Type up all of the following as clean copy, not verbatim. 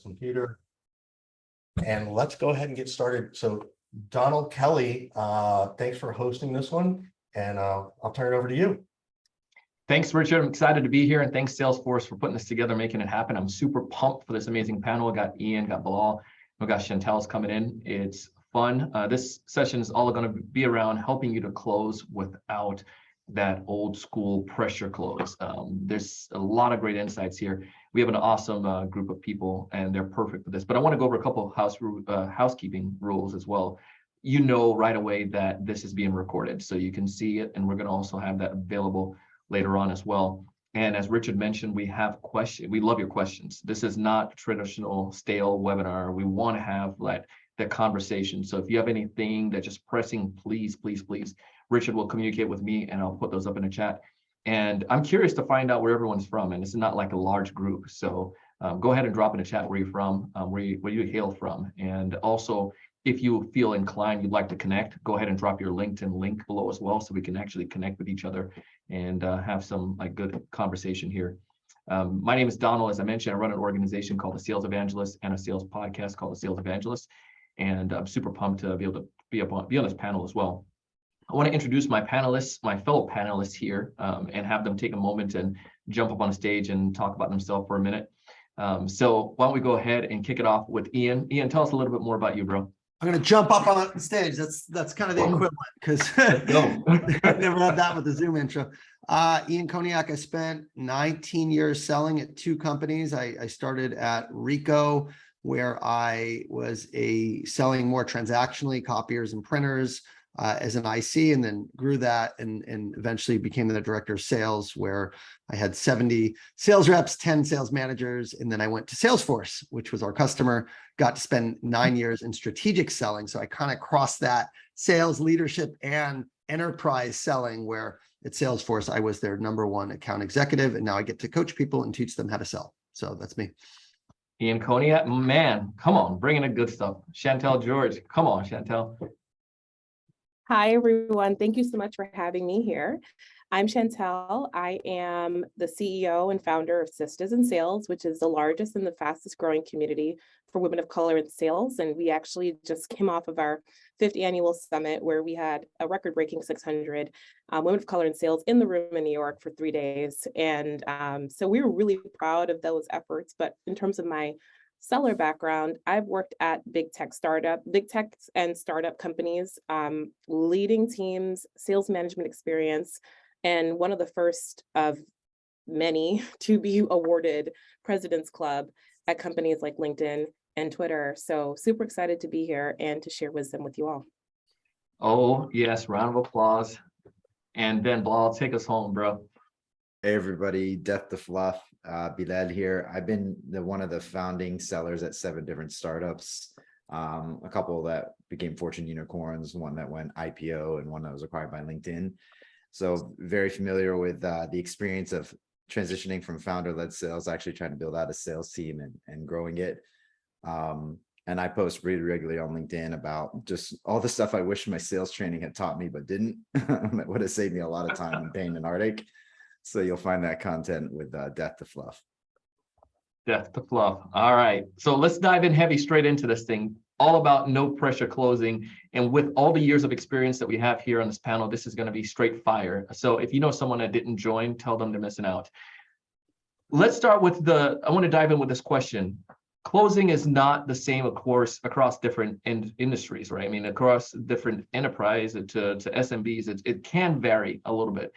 computer. And let's go ahead and get started. So Donald Kelly, thanks for hosting this one. And I'll turn it over to you. Thanks, Richard. I'm excited to be here, and thanks Salesforce for putting this together, making it happen. I'm super pumped for this amazing panel. I got Ian, got Bilal, we got Chantel's coming in. It's fun. This session is all going to be around helping you to close without that old school pressure close. There's a lot of great insights here. We have an awesome group of people, and they're perfect for this. But I want to go over a couple of housekeeping rules as well. You know right away that this is being recorded, so you can see it, and we're going to also have that available later on as well. And as Richard mentioned, we have questions. We love your questions. This is not a traditional stale webinar. We want to have like that conversation. So if you have anything that's just pressing, please, please, please, Richard will communicate with me and I'll put those up in the chat. And I'm curious to find out where everyone's from. And it's not like a large group. So go ahead and drop in the chat where you're from, where you hail from. And also, if you feel inclined, you'd like to connect, go ahead and drop your LinkedIn link below as well, so we can actually connect with each other and have some like good conversation here. My name is Donald. As I mentioned, I run an organization called the Sales Evangelist and a sales podcast called the Sales Evangelist. And I'm super pumped to be able to be on this panel as well. I want to introduce my panelists, my fellow panelists here, and have them take a moment and jump up on stage and talk about themselves for a minute. So why don't we go ahead and kick it off with Ian. Ian, tell us a little bit more about you, bro. I'm going to jump up on stage. That's kind of the equivalent, because I've never had that with the Zoom intro. Ian Koniak, I spent 19 years selling at two companies. I started at Ricoh, where I was selling more transactionally, copiers and printers as an IC, and then grew that and eventually became the director of sales, where I had 70 sales reps, 10 sales managers. And then I went to Salesforce, which was our customer, got to spend 9 years in strategic selling. So I kind of crossed that sales leadership and enterprise selling, where at Salesforce, I was their #1 account executive. And now I get to coach people and teach them how to sell. So that's me. Ian Koniak, man, come on, bringing the good stuff. Chantel George, come on, Chantel. Hi, everyone. Thank you so much for having me here. I'm Chantel. I am the CEO and founder of Sisters in Sales, which is the largest and the fastest growing community for women of color in sales. And we actually just came off of our 5th annual summit, where we had a record-breaking 600 women of color in sales in the room in New York for 3 days. And so we were really proud of those efforts. But in terms of my seller background, I've worked at big tech and startup companies, leading teams, sales management experience, and one of the first of many to be awarded President's Club at companies like LinkedIn and Twitter. So super excited to be here and to share wisdom with you all. Oh, yes, round of applause. And Ben Bilal, take us home, bro. Hey everybody, Death to Fluff, Bilal here. I've been one of the founding sellers at 7 different startups, a couple that became Fortune unicorns, one that went IPO, and one that was acquired by LinkedIn. So very familiar with the experience of transitioning from founder-led sales, actually trying to build out a sales team and growing it. And I post really regularly on LinkedIn about just all the stuff I wish my sales training had taught me, but didn't. That would have saved me a lot of time and pain and heartache. So you'll find that content with Death to Fluff. Death to Fluff. All right. So let's dive in heavy straight into this thing. All about no pressure closing. And with all the years of experience that we have here on this panel, this is going to be straight fire. So if you know someone that didn't join, tell them they're missing out. Let's start with I want to dive in with this question. Closing is not the same, of course, across different industries, right? I mean, across different enterprise to SMBs, it can vary a little bit.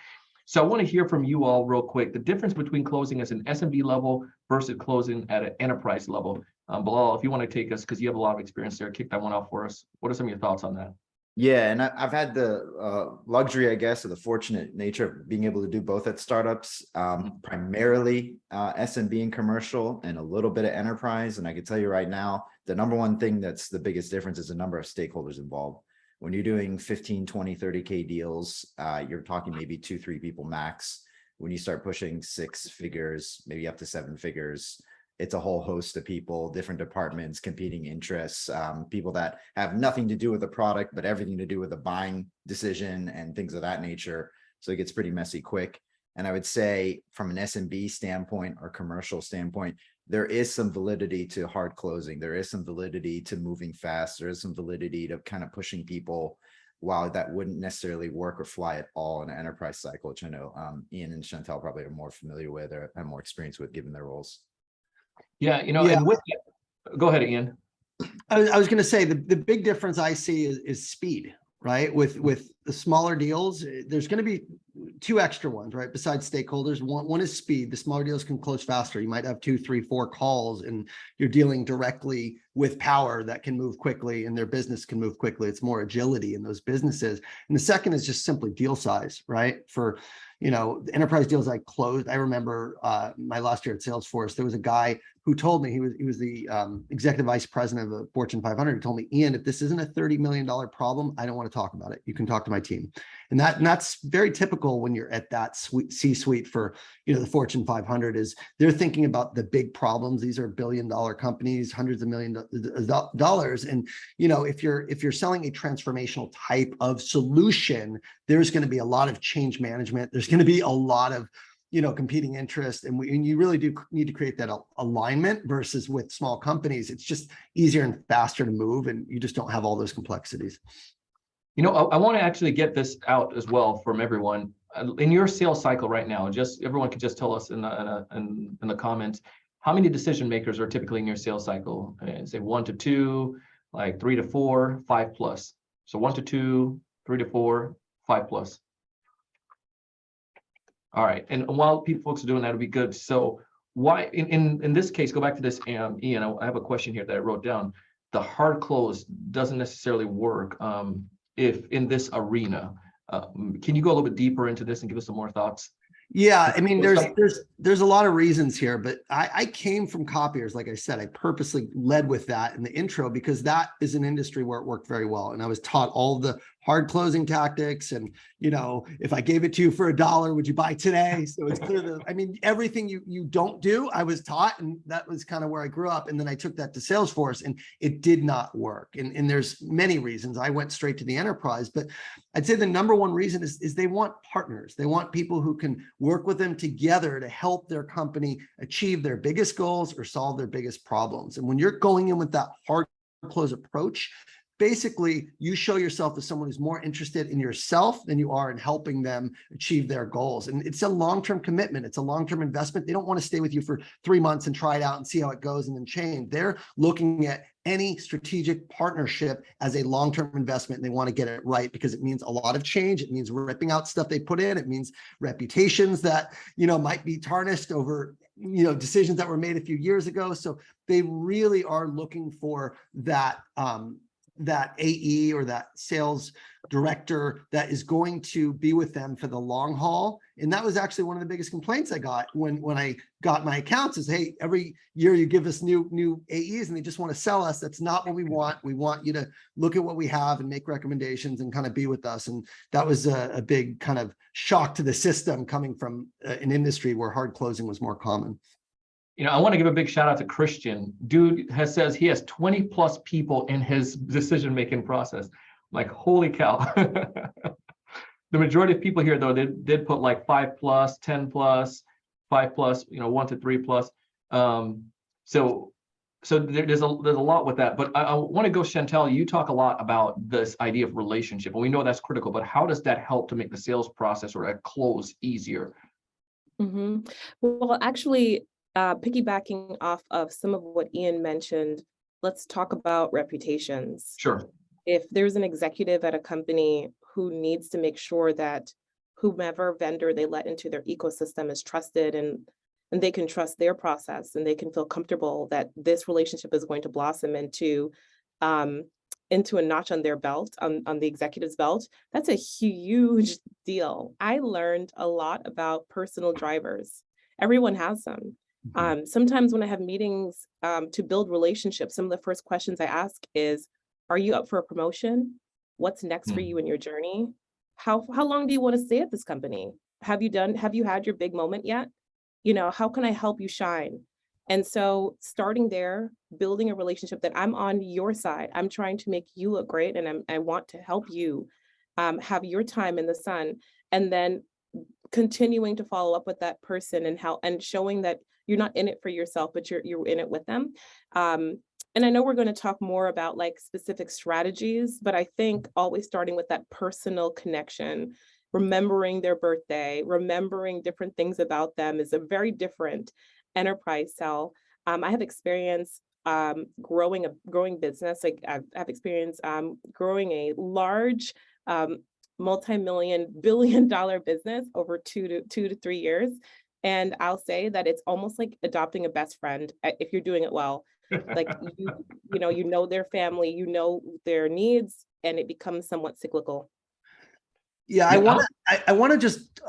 So I want to hear from you all real quick, the difference between closing as an SMB level versus closing at an enterprise level. Bilal, if you want to take us, because you have a lot of experience there, kick that one off for us. What are some of your thoughts on that? Yeah, and I've had the luxury, I guess, or the fortunate nature of being able to do both at startups, primarily SMB and commercial, and a little bit of enterprise. And I can tell you right now, the #1 thing that's the biggest difference is the number of stakeholders involved. When you're doing 15, 20, 30K deals, you're talking maybe 2-3 people max. When you start pushing 6 figures, maybe up to 7 figures, it's a whole host of people, different departments, competing interests, people that have nothing to do with the product, but everything to do with the buying decision and things of that nature. So it gets pretty messy quick. And I would say from an SMB standpoint or commercial standpoint, there is some validity to hard closing. There is some validity to moving fast. There is some validity to kind of pushing people, while that wouldn't necessarily work or fly at all in an enterprise cycle, which I know Ian and Chantel probably are more familiar with or have more experience with given their roles. Yeah, Yeah. and with that, go ahead, Ian. I was going to say the big difference I see is speed, right? With the smaller deals, there's going to be two extra ones, right? Besides stakeholders, one is speed. The smaller deals can close faster. You might have 2, 3, 4 calls, and you're dealing directly with power that can move quickly, and their business can move quickly. It's more agility in those businesses. And the second is just simply deal size, right? For the enterprise deals I closed, I remember my last year at Salesforce, there was a guy who told me, he was the executive vice president of the Fortune 500. He told me, Ian, if this isn't a $30 million problem, I don't want to talk about it. You can talk to my team. And that's very typical when you're at that C-suite for the Fortune 500, is they're thinking about the big problems. These are billion-dollar companies, hundreds of millions of dollars. And if you're selling a transformational type of solution, there's going to be a lot of change management. There's going to be a lot of competing interest, and you really do need to create that alignment. Versus with small companies, it's just easier and faster to move, and you just don't have all those complexities. I want to actually get this out as well from everyone. In your sales cycle right now, everyone can just tell us in the comments, how many decision makers are typically in your sales cycle? And say 1 to 2, like 3 to 4, 5 plus. So 1 to 2, 3 to 4, 5 plus. All right, and while folks are doing that, it'll be good. So why, in this case, go back to this, Ian, I have a question here that I wrote down. The hard close doesn't necessarily work if in this arena. Can you go a little bit deeper into this and give us some more thoughts? Yeah, I mean, there's a lot of reasons here, but I came from copiers. Like I said, I purposely led with that in the intro because that is an industry where it worked very well. And I was taught all the hard closing tactics. And, if I gave it to you for $1, would you buy today? So it's clear that, I mean, everything you don't do, I was taught, and that was kind of where I grew up. And then I took that to Salesforce, and it did not work. And there's many reasons. I went straight to the enterprise, but I'd say the number one reason is they want partners. They want people who can work with them together to help their company achieve their biggest goals or solve their biggest problems. And when you're going in with that hard close approach, basically you show yourself as someone who's more interested in yourself than you are in helping them achieve their goals. And it's a long-term commitment. It's a long-term investment. They don't want to stay with you for 3 months and try it out and see how it goes and then change. They're looking at any strategic partnership as a long-term investment, and they want to get it right because it means a lot of change. It means ripping out stuff they put in. It means reputations that, might be tarnished over, decisions that were made a few years ago. So they really are looking for that, that AE or that sales director that is going to be with them for the long haul. And that was actually one of the biggest complaints I got when I got my accounts is, hey, every year you give us new AEs and they just want to sell us. That's not what we want. We want you to look at what we have and make recommendations and kind of be with us. And that was a big kind of shock to the system coming from an industry where hard closing was more common. I want to give a big shout out to Christian. Dude says he has 20 plus people in his decision-making process. Like, holy cow. The majority of people here, though, they did put like 5 plus, 10 plus, 5 plus, 1 to 3 plus. So there's a lot with that. But I want to go, Chantel, you talk a lot about this idea of relationship, and we know that's critical, but how does that help to make the sales process or a close easier? Mm-hmm. Well, actually, piggybacking off of some of what Ian mentioned, let's talk about reputations. Sure. If there's an executive at a company who needs to make sure that whomever vendor they let into their ecosystem is trusted and they can trust their process and they can feel comfortable that this relationship is going to blossom into a notch on their belt, on the executive's belt, that's a huge deal. I learned a lot about personal drivers. Everyone has them. Sometimes when I have meetings to build relationships, some of the first questions I ask is, are you up for a promotion? What's next for you in your journey? How long do you want to stay at this company? Have you had your big moment yet? How can I help you shine? And so starting there, building a relationship that I'm on your side, I'm trying to make you look great, and I want to help you have your time in the sun, and then continuing to follow up with that person and showing that you're not in it for yourself, but you're in it with them. And I know we're going to talk more about like specific strategies, but I think always starting with that personal connection, remembering their birthday, remembering different things about them is a very different enterprise sell. I have experience growing business. Like I have experience growing a large multi-million billion-dollar business over 2 to 3 years. And I'll say that it's almost like adopting a best friend if you're doing it well. Like you know their family, you know their needs, and it becomes somewhat cyclical. Yeah, I want to just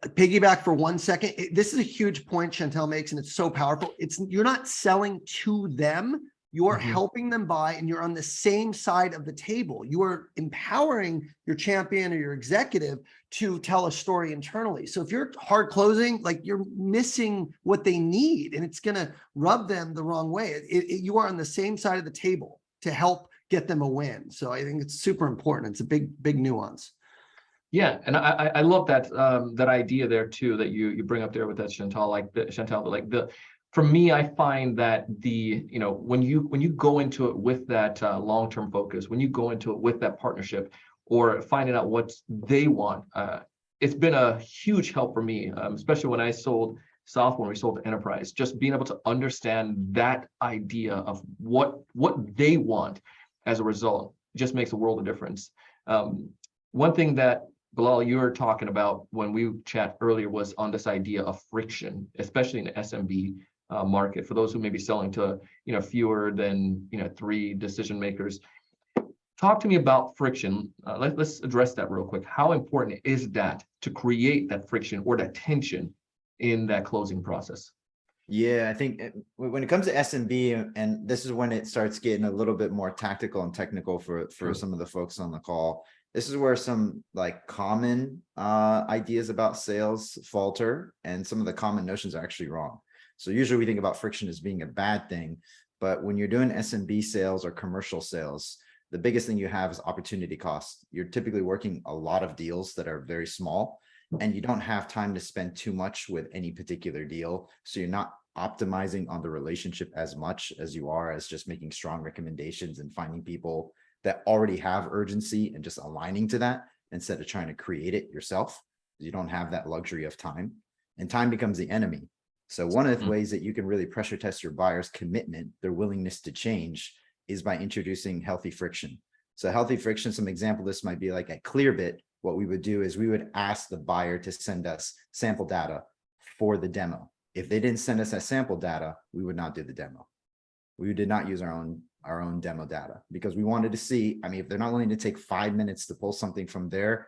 piggyback for 1 second. This is a huge point Chantel makes, and it's so powerful. You're not selling to them. You're helping them buy, and you're on the same side of the table. You are empowering your champion or your executive to tell a story internally. So if you're hard closing, like you're missing what they need, and it's going to rub them the wrong way. You are on the same side of the table to help get them a win. So I think it's super important. It's a big nuance. Yeah, and I love that that idea there too that you bring up there with that Chantel. For me, I find that when you go into it with that long-term focus, when you go into it with that partnership or finding out what they want, it's been a huge help for me, especially when I sold software, when we sold to enterprise, just being able to understand that idea of what they want as a result just makes a world of difference. One thing that Bilal, you were talking about when we chat earlier was on this idea of friction, especially in the SMB market, for those who may be selling to fewer than 3 decision makers. Talk to me about friction. Let's address that real quick. How important is that to create that friction or that tension in that closing process? Yeah, I think when it comes to SMB, and this is when it starts getting a little bit more tactical and technical for some of the folks on the call. This is where some like common ideas about sales falter, and some of the common notions are actually wrong. So usually we think about friction as being a bad thing, but when you're doing SMB sales or commercial sales, the biggest thing you have is opportunity cost. You're typically working a lot of deals that are very small, and you don't have time to spend too much with any particular deal. So you're not optimizing on the relationship as much as you are as just making strong recommendations and finding people that already have urgency and just aligning to that instead of trying to create it yourself. You don't have that luxury of time, and time becomes the enemy. So one of the ways that you can really pressure test your buyer's commitment, their willingness to change, is by introducing healthy friction. So healthy friction, some example, this might be like at Clearbit. What we would do is we would ask the buyer to send us sample data for the demo. If they didn't send us that sample data, we would not do the demo. We did not use our own demo data, because we wanted to see, I mean, if they're not willing to take 5 minutes to pull something from their,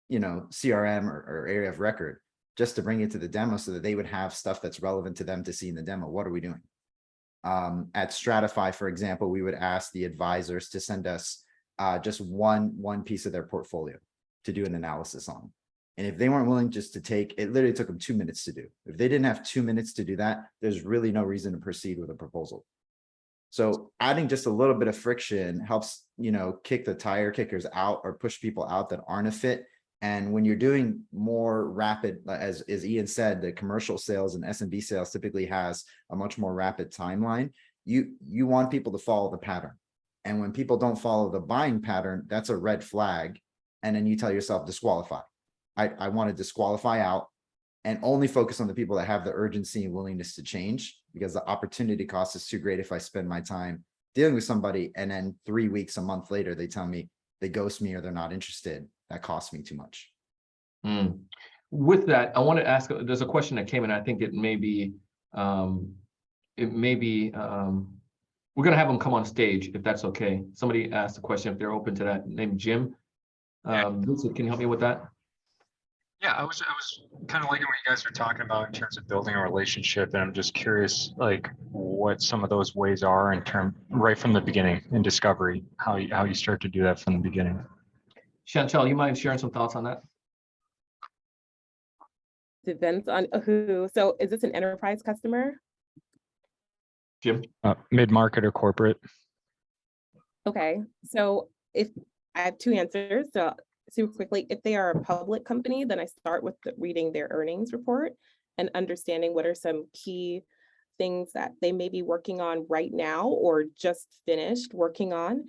CRM or area of record just to bring it to the demo so that they would have stuff that's relevant to them to see in the demo. What are we doing? At Stratify, for example, we would ask the advisors to send us just one piece of their portfolio to do an analysis on. And if they weren't willing just to take, it literally took them 2 minutes to do. If they didn't have 2 minutes to do that, there's really no reason to proceed with a proposal. So adding just a little bit of friction helps, kick the tire kickers out or push people out that aren't a fit. And when you're doing more rapid, as Ian said, the commercial sales and SMB sales typically has a much more rapid timeline. You want people to follow the pattern. And when people don't follow the buying pattern, that's a red flag. And then you tell yourself, disqualify. I want to disqualify out and only focus on the people that have the urgency and willingness to change, because the opportunity cost is too great if I spend my time dealing with somebody and then 3 weeks, a month later, they tell me they ghost me or they're not interested. That costs me too much. With that, I want to ask, there's a question that came in. I think we're going to have them come on stage if that's okay. Somebody asked a question if they're open to that, named Jim. Vincent, can you help me with that? Yeah, I was kind of liking what you guys were talking about in terms of building a relationship, and I'm just curious, like, what some of those ways are right from the beginning in discovery, how you start to do that from the beginning. Chantel, you mind sharing some thoughts on that? Depends on who. So is this an enterprise customer? Jim? Mid-market or corporate? Okay, so if I have 2 answers, so super quickly, if they are a public company, then I start with reading their earnings report. and understanding what are some key things that they may be working on right now or just finished working on.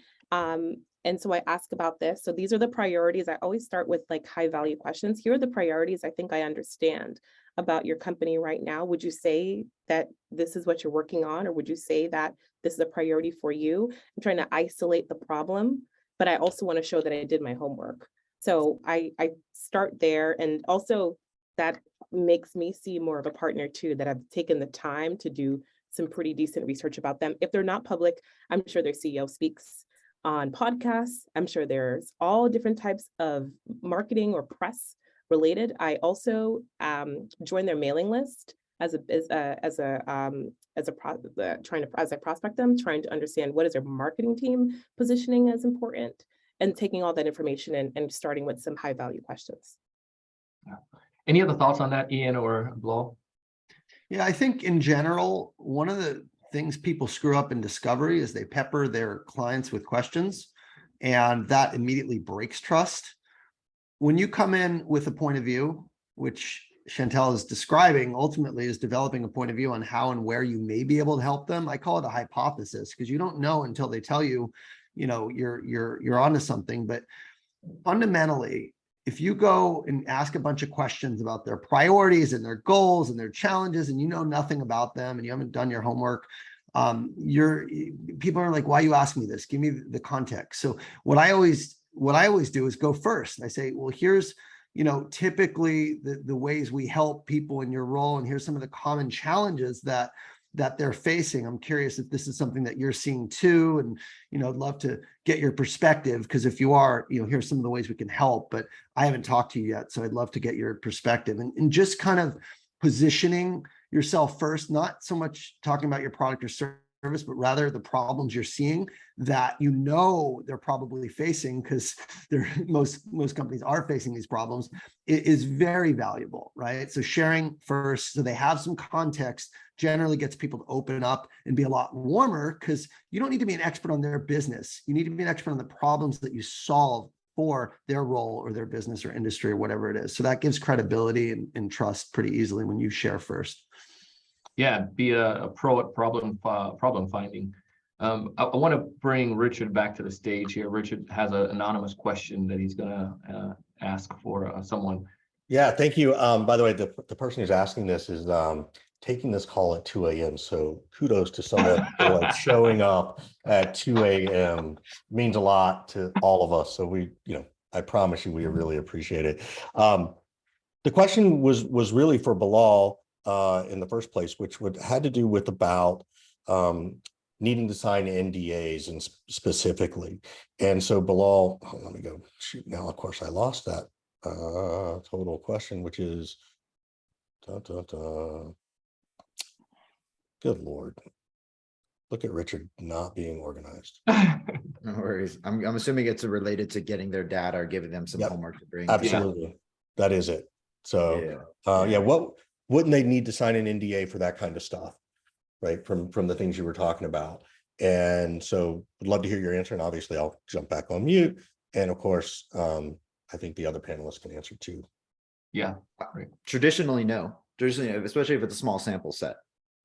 And so I ask about this. So these are the priorities. I always start with like high value questions. Here are the priorities I think I understand about your company right now. Would you say that this is what you're working on, or would you say that this is a priority for you? I'm trying to isolate the problem, but I also want to show that I did my homework. So I start there, and also that makes me see more of a partner too, that I've taken the time to do some pretty decent research about them. If they're not public, I'm sure their CEO speaks on podcasts. I'm sure there's all different types of marketing or press related. I also join their mailing list as I prospect them, trying to understand what is their marketing team positioning as important, and taking all that information and starting with some high value questions. Any other thoughts on that, Ian or Bilal? Yeah, I think in general, one of the things people screw up in discovery is they pepper their clients with questions, and that immediately breaks trust. When you come in with a point of view, which Chantel is describing, ultimately is developing a point of view on how and where you may be able to help them. I call it a hypothesis, because you don't know until they tell you, you're onto something. But fundamentally, if you go and ask a bunch of questions about their priorities and their goals and their challenges, and you know nothing about them and you haven't done your homework, people are like, why are you asking me this? Give me the context. So what I always do is go first. And I say, well, here's, typically the ways we help people in your role, and here's some of the common challenges that they're facing. I'm curious if this is something that you're seeing too. And, I'd love to get your perspective, because if you are, here's some of the ways we can help, but I haven't talked to you yet. So I'd love to get your perspective, and just kind of positioning yourself first, not so much talking about your product or service, but rather the problems you're seeing that they're probably facing, because most companies are facing these problems, is very valuable, right? So sharing first, so they have some context, generally gets people to open up and be a lot warmer, because you don't need to be an expert on their business. You need to be an expert on the problems that you solve for their role or their business or industry or whatever it is. So that gives credibility and trust pretty easily when you share first. Yeah, be a pro at problem finding. I want to bring Richard back to the stage here. Richard has an anonymous question that he's going to ask for someone. Yeah, thank you. By the way, the person who's asking this is taking this call at 2 a.m. So kudos to someone for like showing up at 2 a.m. means a lot to all of us. So I promise you, we really appreciate it. The question was really for Bilal in the first place, which had to do with about needing to sign NDAs and specifically. And so Bilal, let me go shoot. Now, of course, I lost that total question, which is, good Lord. Look at Richard not being organized. No worries. I'm assuming it's related to getting their data or giving them some homework to bring. Absolutely. Yeah. That is it. So what wouldn't they need to sign an NDA for that kind of stuff, right? From the things you were talking about. And so I'd love to hear your answer. And obviously I'll jump back on mute. And of course, I think the other panelists can answer too. Yeah. Right. Traditionally, no. Traditionally, especially if it's a small sample set.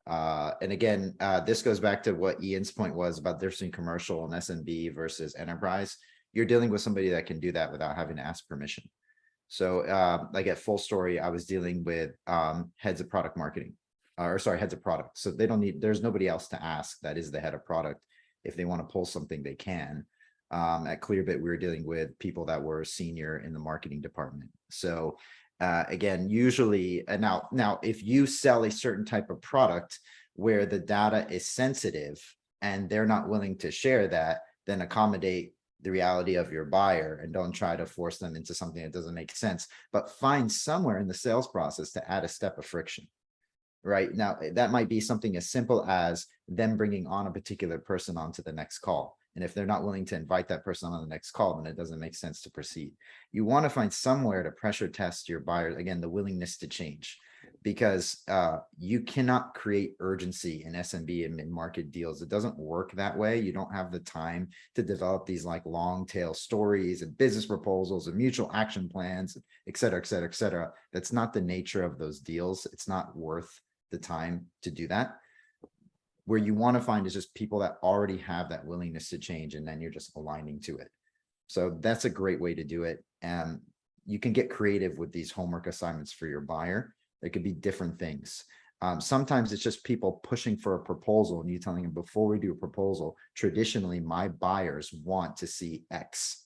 And again, this goes back to what Ian's point was about the difference between commercial and SMB versus enterprise. You're dealing with somebody that can do that without having to ask permission. So like at Full Story, I was dealing with heads of product marketing, heads of product. So there's nobody else to ask that is the head of product. If they want to pull something, they can. At Clearbit, we were dealing with people that were senior in the marketing department. So again, usually now, if you sell a certain type of product where the data is sensitive and they're not willing to share that, then accommodate the reality of your buyer and don't try to force them into something that doesn't make sense, but find somewhere in the sales process to add a step of friction. Right now, that might be something as simple as them bringing on a particular person onto the next call. And if they're not willing to invite that person on the next call, then it doesn't make sense to proceed. You want to find somewhere to pressure test your buyer, again, the willingness to change. because you cannot create urgency in SMB and mid-market deals. It doesn't work that way. You don't have the time to develop these like long tail stories and business proposals and mutual action plans, et cetera, et cetera, et cetera. That's not the nature of those deals. It's not worth the time to do that. Where you want to find is just people that already have that willingness to change, and then you're just aligning to it. So that's a great way to do it. And you can get creative with these homework assignments for your buyer. They could be different things. Sometimes it's just people pushing for a proposal and you telling them, before we do a proposal, traditionally my buyers want to see X.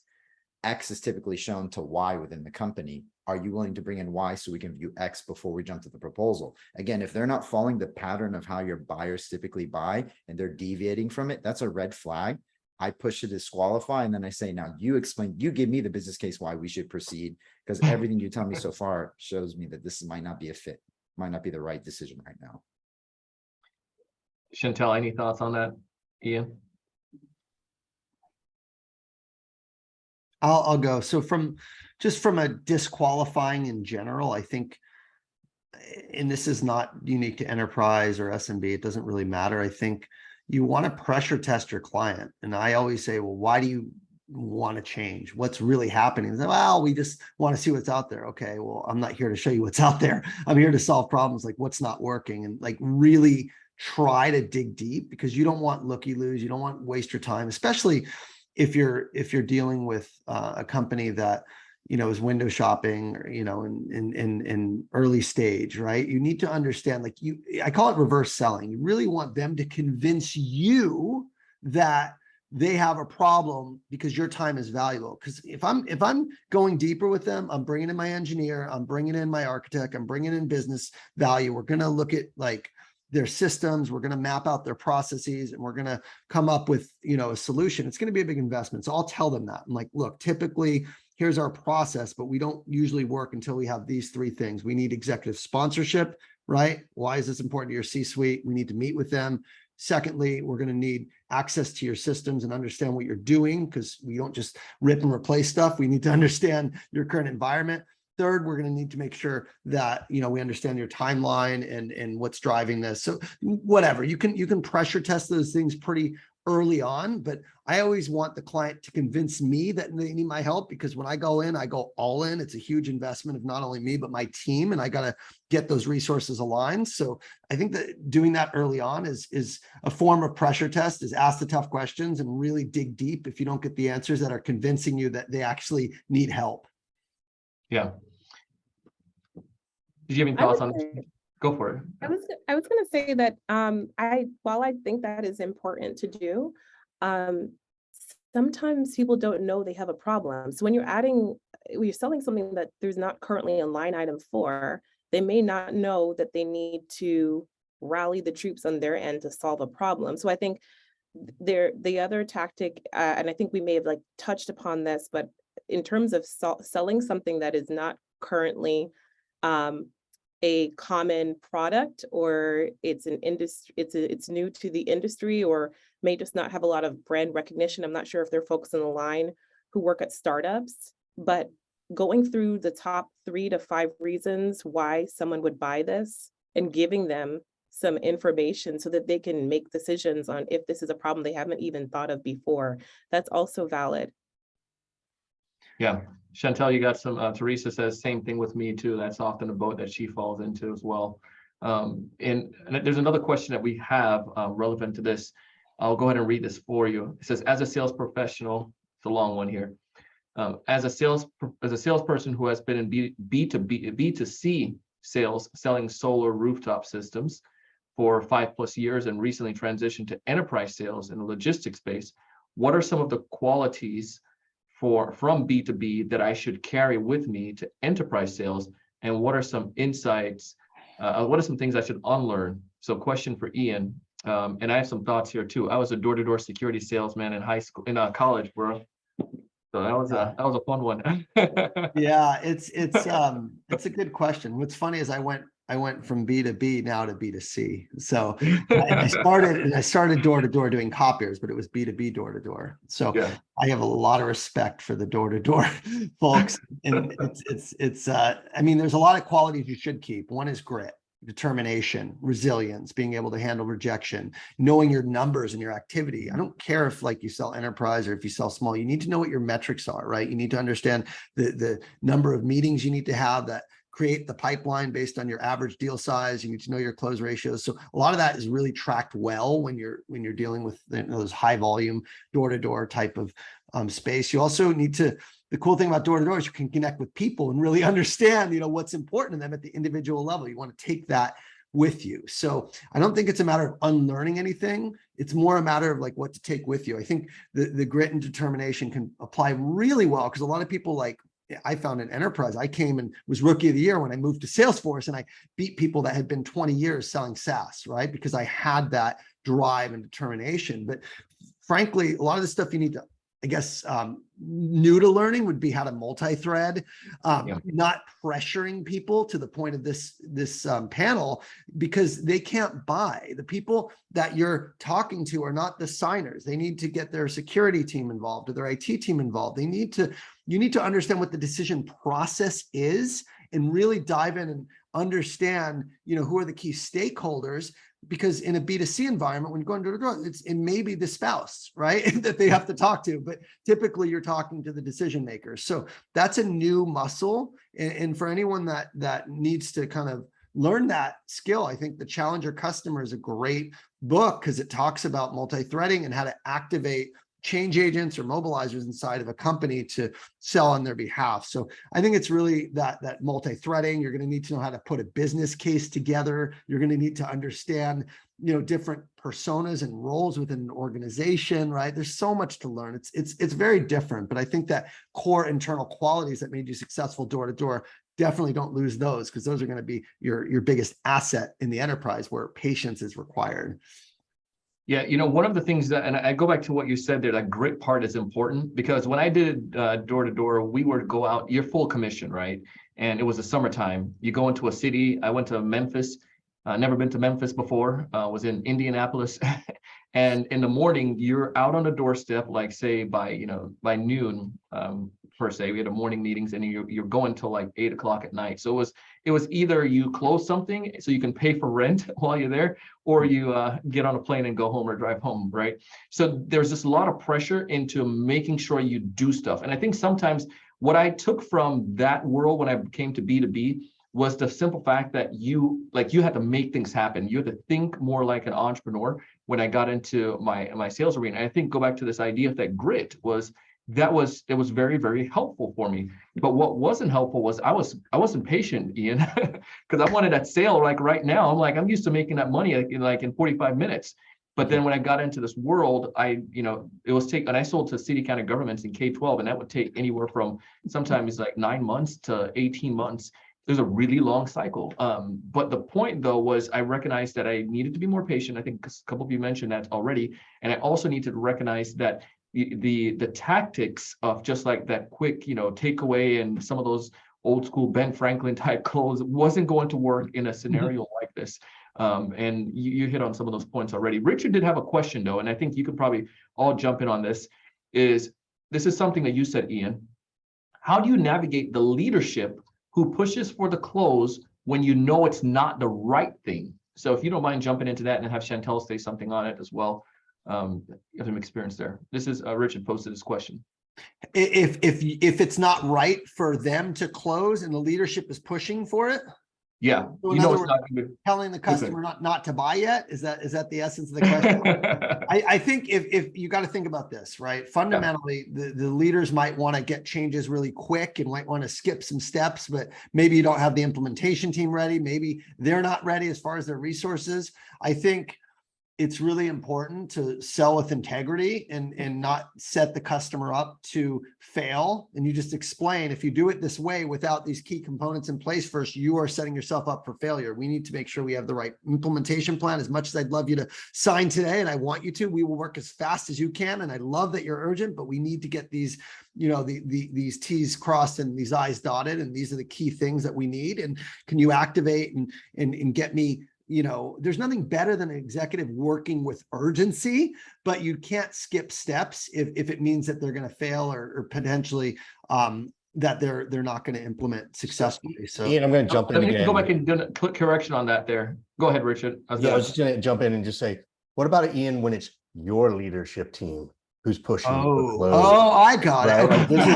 X is typically shown to Y within the company. Are you willing to bring in Y so we can view X before we jump to the proposal? Again, if they're not following the pattern of how your buyers typically buy and they're deviating from it, that's a red flag. I push to disqualify, and then I say, now you explain, you give me the business case why we should proceed, because everything you tell me so far shows me that this might not be a fit, might not be the right decision right now. Chantel, any thoughts on that, Ian? I'll go. So from a disqualifying in general, I think, and this is not unique to enterprise or SMB, it doesn't really matter. I think you want to pressure test your client. And I always say, well, why do you want to change? What's really happening? Say, well, we just want to see what's out there. Okay, well, I'm not here to show you what's out there. I'm here to solve problems, like what's not working, and like really try to dig deep, because you don't want looky-loos. You don't want to waste your time, especially if you're dealing with a company that, you know, is window shopping, or, you know, in early stage, right? You need to understand, like I call it reverse selling. You really want them to convince you that they have a problem because your time is valuable. Because if I'm going deeper with them, I'm bringing in my engineer, I'm bringing in my architect, I'm bringing in business value. We're going to look at like their systems, we're going to map out their processes, and we're going to come up with, you know, a solution. It's going to be a big investment. So I'll tell them that. I'm like, look, typically here's our process, but we don't usually work until we have these three things. We need executive sponsorship, right? Why is this important to your C-suite? We need to meet with them. Secondly, we're going to need access to your systems and understand what you're doing, because we don't just rip and replace stuff. We need to understand your current environment. Third, we're going to need to make sure that, you know, we understand your timeline and what's driving this. So whatever, you can pressure test those things pretty early on, but I always want the client to convince me that they need my help, because when I go in, I go all in. It's a huge investment of not only me, but my team, and I got to get those resources aligned. So I think that doing that early on is a form of pressure test, is ask the tough questions and really dig deep if you don't get the answers that are convincing you that they actually need help. Yeah. Did you have any thoughts on it? Go for it. I was going to say that while I think that is important to do, sometimes people don't know they have a problem. So when you're selling something that there's not currently a line item for, they may not know that they need to rally the troops on their end to solve a problem. So I think the other tactic, and I think we may have like touched upon this, but in terms of selling something that is not currently a common product, or it's an industry, it's new to the industry, or may just not have a lot of brand recognition. I'm not sure if there are folks on the line who work at startups, but going through the top 3 to 5 reasons why someone would buy this and giving them some information so that they can make decisions on if this is a problem they haven't even thought of before. That's also valid. Yeah. Chantel, you got some, Teresa says same thing with me too. That's often a boat that she falls into as well. And there's another question that we have relevant to this. I'll go ahead and read this for you. It says, as a sales professional, it's a long one here. As a salesperson who has been in B2C sales, selling solar rooftop systems for 5+ years and recently transitioned to enterprise sales in the logistics space, what are some of the qualities from B2B that I should carry with me to enterprise sales? And what are some insights? What are some things I should unlearn? So question for Ian. And I have some thoughts here too. I was a door-to-door security salesman in college, bro. So that was a fun one. Yeah, it's a good question. What's funny is I went from B2B now to B2C. So and I started door to door doing copiers, but it was B2B door to door. So yeah. I have a lot of respect for the door to door folks. And it's I mean, there's a lot of qualities you should keep. One is grit. determination, resilience, being able to handle rejection, knowing your numbers and your activity. I don't care if like you sell enterprise or if you sell small, you need to know what your metrics are, right? You need to understand the number of meetings you need to have that create the pipeline based on your average deal size. You need to know your close ratios. So a lot of that is really tracked well when you're dealing with those high volume door-to-door type of space. You also need to, the cool thing about door-to-door is you can connect with people and really understand, what's important to them at the individual level. You want to take that with you. So I don't think it's a matter of unlearning anything. It's more a matter of like what to take with you. I think the grit and determination can apply really well because a lot of people like, I found an enterprise. I came and was rookie of the year when I moved to Salesforce, and I beat people that had been 20 years selling SaaS, right? Because I had that drive and determination. But frankly, a lot of the stuff you need to, I guess, new to learning would be how to multi-thread, not pressuring people to the point of this panel, because they can't buy. The people that you're talking to are not the signers. They need to get their security team involved or their IT team involved. You need to understand what the decision process is and really dive in and understand, who are the key stakeholders. Because in a B2C environment, when you're going door to door, it may be the spouse, right, that they have to talk to, but typically you're talking to the decision makers. So that's a new muscle. And for anyone that needs to kind of learn that skill, I think the Challenger Customer is a great book because it talks about multi-threading and how to activate change agents or mobilizers inside of a company to sell on their behalf. So I think it's really that multi-threading. You're going to need to know how to put a business case together. You're going to need to understand, different personas and roles within an organization, right? There's so much to learn. It's very different, but I think that core internal qualities that made you successful door to door, definitely don't lose those, because those are going to be your biggest asset in the enterprise where patience is required. Yeah, one of the things that, and I go back to what you said there, that grit part is important, because when I did door to door, we were to go out, you're full commission, right? And it was the summertime. You go into a city. I went to Memphis. Never been to Memphis before. Was in Indianapolis. And in the morning, you're out on the doorstep, like say by noon, per se. We had a morning meetings, and you're going till like 8 o'clock at night. So it was either you close something so you can pay for rent while you're there, or you get on a plane and go home or drive home, right? So there's just a lot of pressure into making sure you do stuff. And I think sometimes what I took from that world when I came to B2B was the simple fact that you had to make things happen. You had to think more like an entrepreneur when I got into my sales arena. And I think go back to this idea of that grit was very, very helpful for me. But what wasn't helpful was I wasn't patient, Ian, because I wanted that sale like right now. I'm used to making that money in 45 minutes. But then when I got into this world, and I sold to city county governments in K-12, and that would take anywhere from sometimes like 9 months to 18 months. There's a really long cycle. But the point though was I recognized that I needed to be more patient. I think a couple of you mentioned that already. And I also need to recognize that the tactics of just like that quick, takeaway and some of those old school Ben Franklin type clothes wasn't going to work in a scenario like this. And you hit on some of those points already. Richard did have a question though, and I think you could probably all jump in on this. This is something that you said, Ian. How do you navigate the leadership who pushes for the close when you know it's not the right thing? So if you don't mind jumping into that and have Chantel say something on it as well. You have some experience there. This is Richard posted this question. If it's not right for them to close and the leadership is pushing for it. Yeah, So in other words, telling the customer not to buy yet. Is that the essence of the question? I think if you got to think about this, right? Fundamentally, the leaders might want to get changes really quick and might want to skip some steps, but maybe you don't have the implementation team ready. Maybe they're not ready as far as their resources. I think it's really important to sell with integrity and not set the customer up to fail. And you just explain, if you do it this way without these key components in place first, you are setting yourself up for failure. We need to make sure we have the right implementation plan. As much as I'd love you to sign today, and I want you to, we will work as fast as you can. And I love that you're urgent, but we need to get these, these T's crossed and these I's dotted. And these are the key things that we need. And can you activate and get me, there's nothing better than an executive working with urgency, but you can't skip steps if it means that they're going to fail or potentially, that they're not going to implement successfully. So Ian, I'm going to jump in Let me again. go back and do a quick correction on that there. Go ahead, Richard. I was just going to jump in and just say, what about it, Ian, when it's your leadership team who's pushing you to close? I got it. Right? Okay. Like, this is,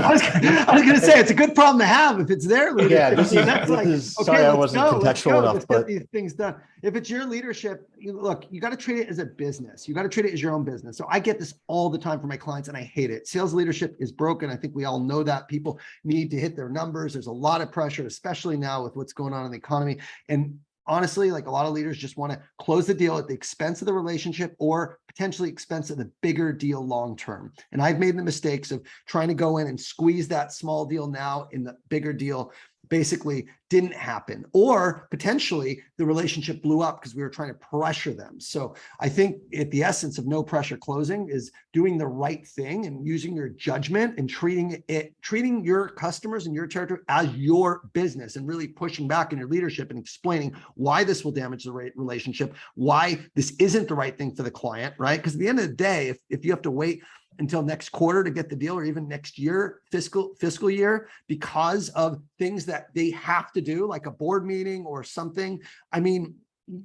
I was going to say it's a good problem to have if it's their leadership. Yeah, this team. is- That's this like, is- okay, sorry, I let's wasn't go, let's contextual go, enough, let's but- get these things done. If it's your leadership, look, you got to treat it as a business. You got to treat it as your own business. So I get this all the time from my clients and I hate it. Sales leadership is broken. I think we all know that. People need to hit their numbers. There's a lot of pressure, especially now with what's going on in the economy. And honestly, like a lot of leaders just want to close the deal at the expense of the relationship or potentially expense of the bigger deal long term. And I've made the mistakes of trying to go in and squeeze that small deal now in the bigger deal basically didn't happen, or potentially the relationship blew up because we were trying to pressure them. So I think at the essence of no pressure closing is doing the right thing and using your judgment and treating your customers and your territory as your business and really pushing back in your leadership and explaining why this will damage the relationship, why this isn't the right thing for the client, right? Because at the end of the day, if you have to wait until next quarter to get the deal, or even next year, fiscal year, because of things that they have to do, like a board meeting or something. I mean,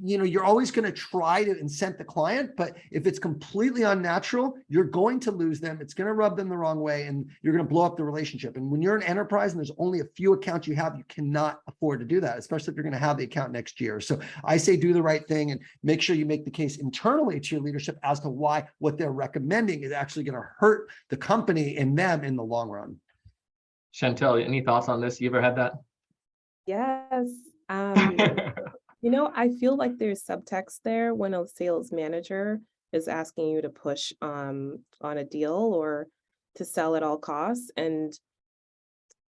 you're always going to try to incent the client, but if it's completely unnatural, you're going to lose them. It's going to rub them the wrong way and you're going to blow up the relationship. And when you're an enterprise and there's only a few accounts you have, you cannot afford to do that, especially if you're going to have the account next year. So I say do the right thing and make sure you make the case internally to your leadership as to why what they're recommending is actually going to hurt the company and them in the long run. Chantel, any thoughts on this? You ever had that? Yes. I feel like there's subtext there when a sales manager is asking you to push on a deal or to sell at all costs. And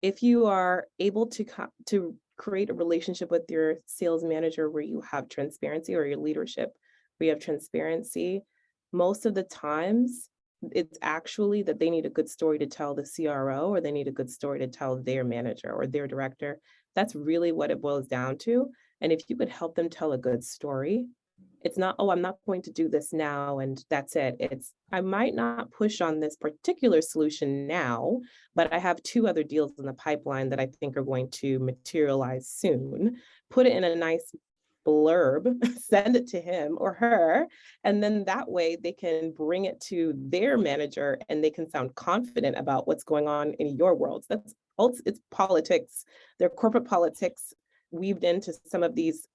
if you are able to create a relationship with your sales manager where you have transparency, or your leadership where you have transparency, most of the times it's actually that they need a good story to tell the CRO, or they need a good story to tell their manager or their director. That's really what it boils down to. And if you could help them tell a good story, it's not, oh, I'm not going to do this now and that's it. It's, I might not push on this particular solution now, but I have 2 other deals in the pipeline that I think are going to materialize soon. Put it in a nice blurb, send it to him or her, and then that way they can bring it to their manager and they can sound confident about what's going on in your world. It's politics. They're corporate politics weaved into some of these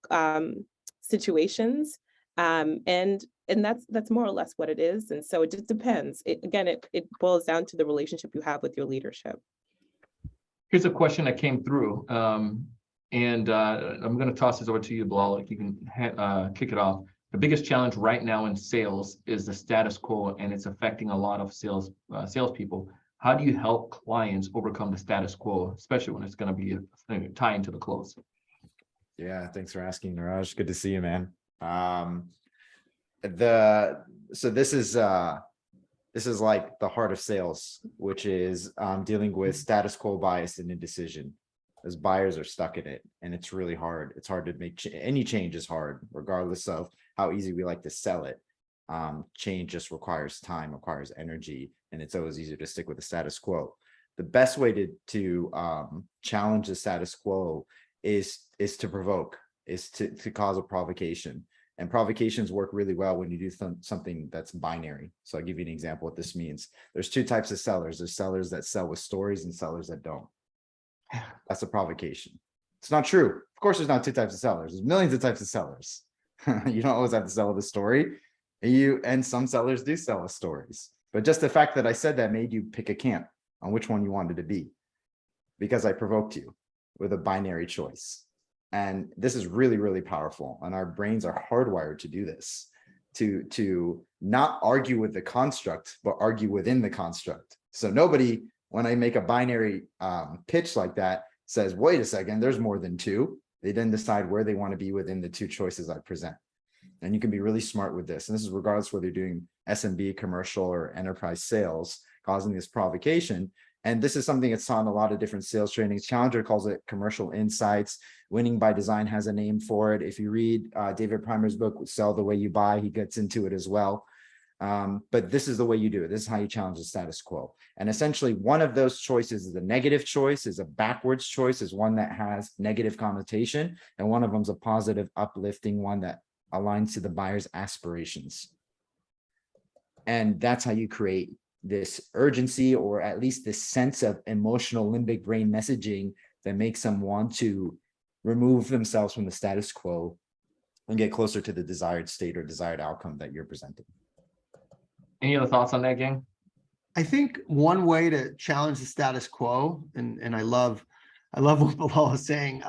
situations, and that's more or less what it is. And so it just depends. It boils down to the relationship you have with your leadership. Here's a question that came through, and I'm going to toss this over to you, Bilal. Like you can kick it off. The biggest challenge right now in sales is the status quo, and it's affecting a lot of salespeople. How do you help clients overcome the status quo, especially when it's going to be tying to the close? Yeah, thanks for asking, Niraj. Good to see you, man. So this is like the heart of sales, which is dealing with status quo bias and indecision. As buyers are stuck in it, and it's really hard. It's hard to make any change is hard, regardless of how easy we like to sell it. Change just requires time, requires energy, and it's always easier to stick with the status quo. The best way to challenge the status quo is to provoke, is to cause a provocation. And provocations work really well when you do something that's binary. So I'll give you an example what this means. There's 2 types of sellers. There's sellers that sell with stories and sellers that don't. That's a provocation. It's not true. Of course, there's not 2 types of sellers. There's millions of types of sellers. You don't always have to sell with a story. And some sellers do sell with stories. But just the fact that I said that made you pick a camp on which one you wanted to be, because I provoked you with a binary choice. And this is really, really powerful. And our brains are hardwired to do this, to not argue with the construct, but argue within the construct. So nobody, when I make a binary pitch like that, says, wait a second, there's more than 2. They then decide where they want to be within the 2 choices I present. And you can be really smart with this. And this is regardless whether you're doing SMB, commercial, or enterprise sales, causing this provocation. And this is something that's taught in a lot of different sales trainings. Challenger calls it commercial insights. Winning by Design has a name for it. If you read David Primer's book, Sell the Way You Buy, he gets into it as well. But this is the way you do it. This is how you challenge the status quo. And essentially one of those choices is a negative choice, is a backwards choice, is one that has negative connotation. And one of them is a positive, uplifting one that aligns to the buyer's aspirations. And that's how you create this urgency, or at least this sense of emotional limbic brain messaging that makes them want to remove themselves from the status quo and get closer to the desired state or desired outcome that you're presenting. Any other thoughts on that, gang? I think one way to challenge the status quo, and I love what Bilal is saying.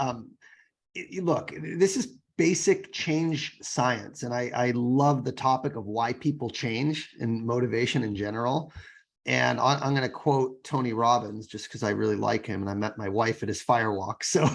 Look, this is basic change science, and I love the topic of why people change and motivation in general. And I'm going to quote Tony Robbins just because I really like him, and I met my wife at his firewalk, so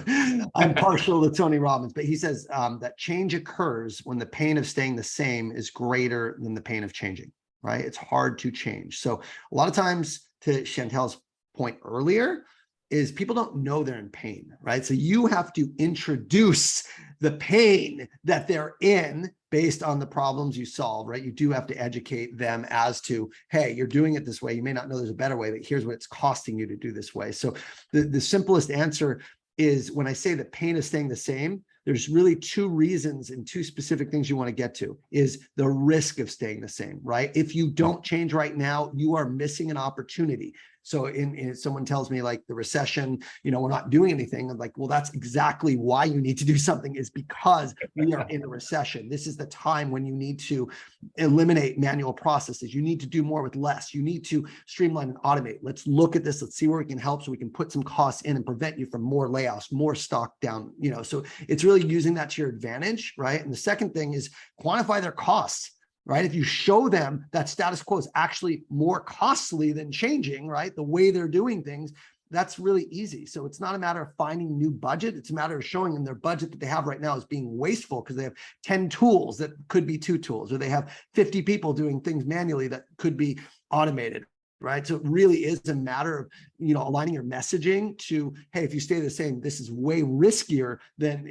I'm partial to Tony Robbins. But he says that change occurs when the pain of staying the same is greater than the pain of changing. Right? It's hard to change. So a lot of times, to Chantel's point earlier, is people don't know they're in pain, right? So you have to introduce the pain that they're in based on the problems you solve, right? You do have to educate them as to, hey, you're doing it this way. You may not know there's a better way, but here's what it's costing you to do this way. So the simplest answer is, when I say the pain is staying the same, there's really two reasons and two specific things you want to get to, is the risk of staying the same, right? If you don't change right now, you are missing an opportunity. So in someone tells me like the recession, we're not doing anything. I'm like, well, that's exactly why you need to do something, is because we are in a recession. This is the time when you need to eliminate manual processes. You need to do more with less. You need to streamline and automate. Let's look at this. Let's see where we can help, so we can put some costs in and prevent you from more layoffs, more stock down, so it's really using that to your advantage, right? And the second thing is quantify their costs. Right? If you show them that status quo is actually more costly than changing, right? The way they're doing things, that's really easy. So it's not a matter of finding new budget. It's a matter of showing them their budget that they have right now is being wasteful because they have 10 tools that could be 2 tools, or they have 50 people doing things manually that could be automated. Right. So it really is a matter of, aligning your messaging to, hey, if you stay the same, this is way riskier than,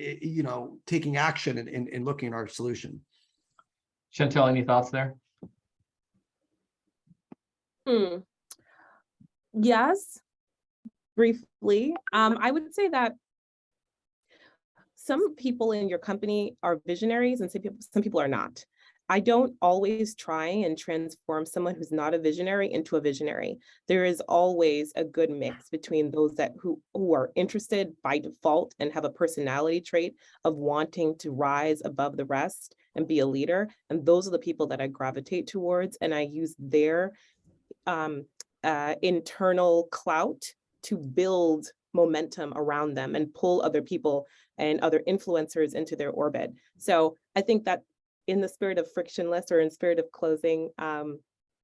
taking action and looking at our solution. Chantel, any thoughts there? Yes, briefly. I would say that some people in your company are visionaries and some people are not. I don't always try and transform someone who's not a visionary into a visionary. There is always a good mix between those who are interested by default and have a personality trait of wanting to rise above the rest and be a leader. And those are the people that I gravitate towards. And I use their internal clout to build momentum around them and pull other people and other influencers into their orbit. So I think that in the spirit of frictionless, or in spirit of closing,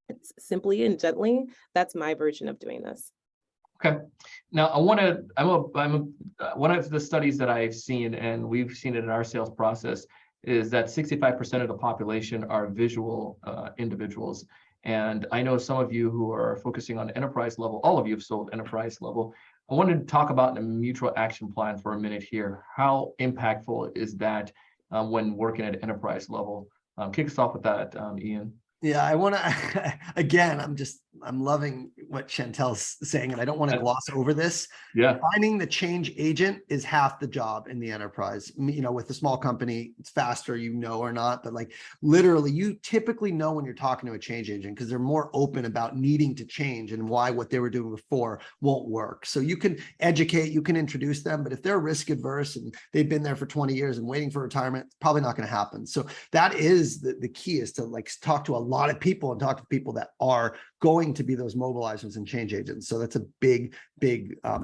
it's simply and gently, that's my version of doing this. Okay. Now one of the studies that I've seen, and we've seen it in our sales process, is that 65% of the population are visual individuals. And I know some of you who are focusing on enterprise level, all of you have sold enterprise level. I wanted to talk about the mutual action plan for a minute here. How impactful is that when working at enterprise level? Kick us off with that, Ian. Yeah, I want to, again, I'm loving what Chantel's saying, and I don't want to gloss over this. Yeah. Finding the change agent is half the job in the enterprise. With a small company, it's faster, or not, but like literally you typically know when you're talking to a change agent because they're more open about needing to change and why what they were doing before won't work. So you can educate, you can introduce them, but if they're risk adverse and they've been there for 20 years and waiting for retirement, it's probably not going to happen. So that is the key, is to like talk to a lot of people and talk to people that are going to be those mobilizers and change agents. So that's a big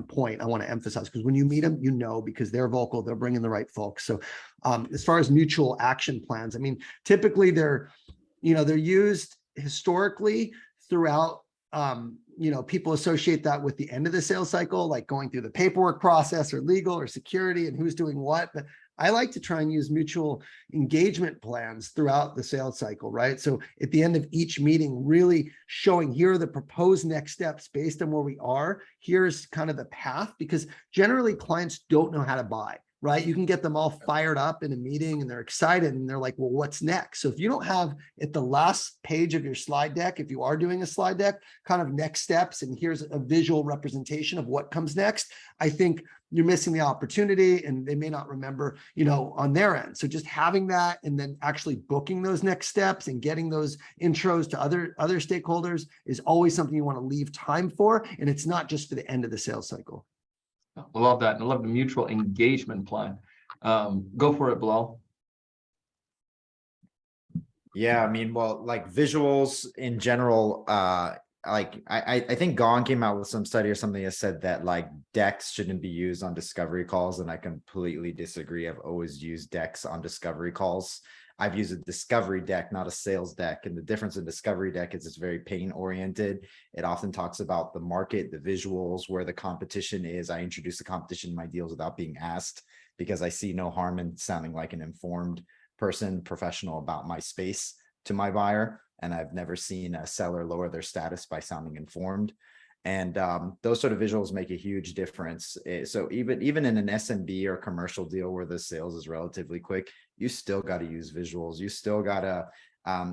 point I want to emphasize, because when you meet them, because they're vocal, they're bringing the right folks. So as far as mutual action plans, typically they're used historically throughout. People associate that with the end of the sales cycle, like going through the paperwork process or legal or security and who's doing what. But I like to try and use mutual engagement plans throughout the sales cycle, right? So at the end of each meeting, really showing, here are the proposed next steps based on where we are. Here's kind of the path, because generally clients don't know how to buy. right? You can get them all fired up in a meeting and they're excited and they're like, well, what's next? So if you don't have at the last page of your slide deck, if you are doing a slide deck, kind of next steps, and here's a visual representation of what comes next, I think you're missing the opportunity and they may not remember, on their end. So just having that and then actually booking those next steps and getting those intros to other stakeholders is always something you want to leave time for. And it's not just for the end of the sales cycle. I love that. I love the mutual engagement plan. Go for it, Bilal. Yeah, I mean, well, like visuals in general, like I think Gone came out with some study or something that said that like decks shouldn't be used on discovery calls, and I completely disagree. I've always used decks on discovery calls. I've used a discovery deck, not a sales deck. And the difference in discovery deck is it's very pain oriented. It often talks about the market, the visuals, where the competition is. I introduce the competition in my deals without being asked because I see no harm in sounding like an informed person, professional about my space to my buyer. And I've never seen a seller lower their status by sounding informed. And those sort of visuals make a huge difference. So even in an SMB or commercial deal where the sales is relatively quick, you still got to use visuals. You still got to,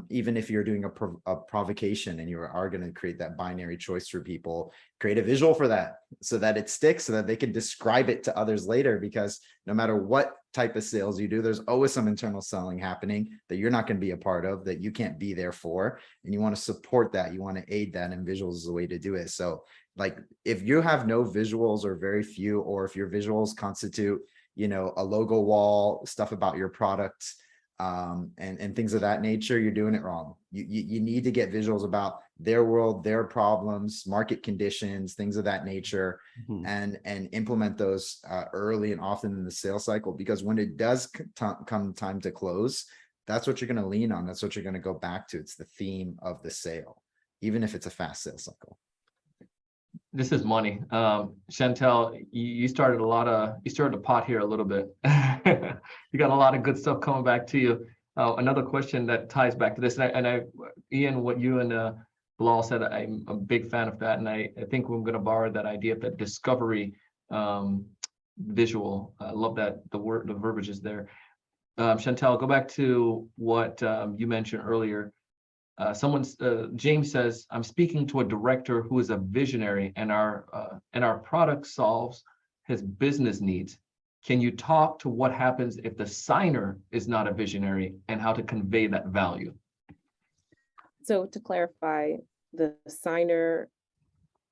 even if you're doing a provocation and you are going to create that binary choice for people, create a visual for that so that it sticks, so that they can describe it to others later. Because no matter what type of sales you do, there's always some internal selling happening that you're not going to be a part of, that you can't be there for. And you want to support that. You want to aid that, and visuals is the way to do it. So like if you have no visuals or very few, or if your visuals constitute, a logo wall, stuff about your product, and things of that nature, you're doing it wrong. You need to get visuals about their world, their problems, market conditions, things of that nature, and implement those early and often in the sales cycle, because when it does come time to close, that's what you're going to lean on. That's what you're going to go back to. It's the theme of the sale, even if it's a fast sales cycle. This is money. Chantel, you started a pot here a little bit. You got a lot of good stuff coming back to you. Another question that ties back to this, and Ian, what you and Bilal said, I'm a big fan of that. And I think we're going to borrow that idea of that discovery visual. I love that the verbiage is there. Chantel, go back to what you mentioned earlier. James says, I'm speaking to a director who is a visionary, and our product solves his business needs. Can you talk to what happens if the signer is not a visionary, and how to convey that value? So to clarify, the signer,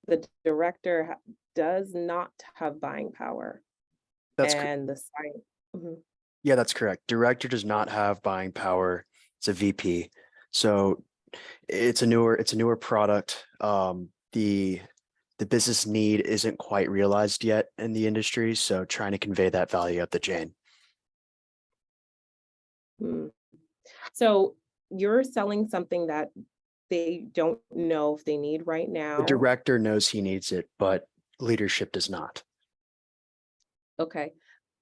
the director does not have buying power. That's and the sign. Yeah, that's correct. Director does not have buying power. It's a VP. So it's a newer product. The business need isn't quite realized yet in the industry. So trying to convey that value up the chain. So you're selling something that they don't know if they need right now. The director knows he needs it, but leadership does not. Okay.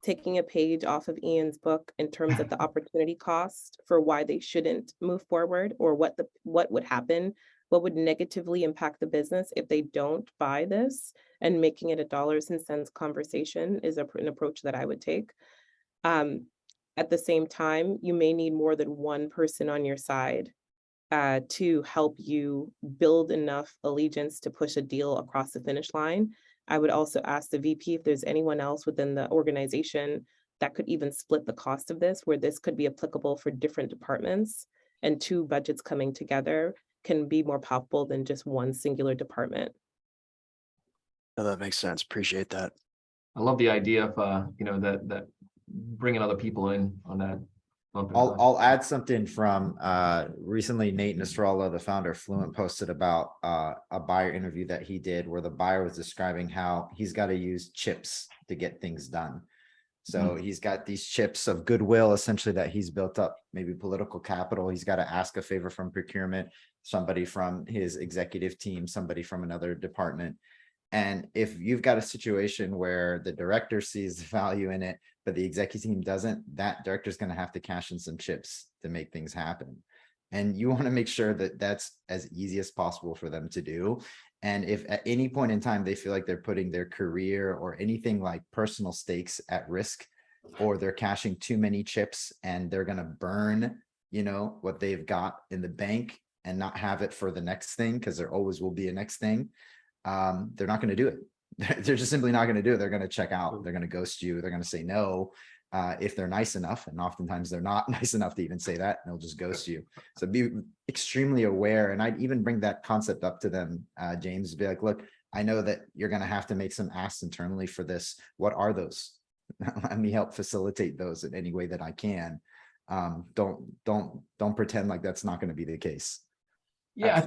Taking a page off of Ian's book in terms of the opportunity cost for why they shouldn't move forward, or what would happen, what would negatively impact the business if they don't buy this, and making it a dollars and cents conversation is an approach that I would take. At the same time, you may need more than one person on your side to help you build enough allegiance to push a deal across the finish line. I would also ask the VP if there's anyone else within the organization that could even split the cost of this, where this could be applicable for different departments, and two budgets coming together can be more palpable than just one singular department. Oh, that makes sense. Appreciate that. I love the idea of that bringing other people in on that. I'll add something from recently. Nate Nasrallah, the founder of Fluent, posted about a buyer interview that he did, where the buyer was describing how he's got to use chips to get things done. So he's got these chips of goodwill, essentially, that he's built up, maybe political capital. He's got to ask a favor from procurement, somebody from his executive team, somebody from another department. And if you've got a situation where the director sees the value in it, but the executive team doesn't, that director's going to have to cash in some chips to make things happen. And you want to make sure that that's as easy as possible for them to do. And if at any point in time they feel like they're putting their career or anything like personal stakes at risk, or they're cashing too many chips and they're going to burn, what they've got in the bank and not have it for the next thing, because there always will be a next thing. They're not going to do it. They're just simply not going to do it. They're going to check out. They're going to ghost you. They're going to say no. If they're nice enough, and oftentimes they're not nice enough to even say that, and they'll just ghost you. So be extremely aware. And I'd even bring that concept up to them, James, be like, look, I know that you're going to have to make some asks internally for this. What are those? Let me help facilitate those in any way that I can. Don't pretend like that's not going to be the case. Yeah,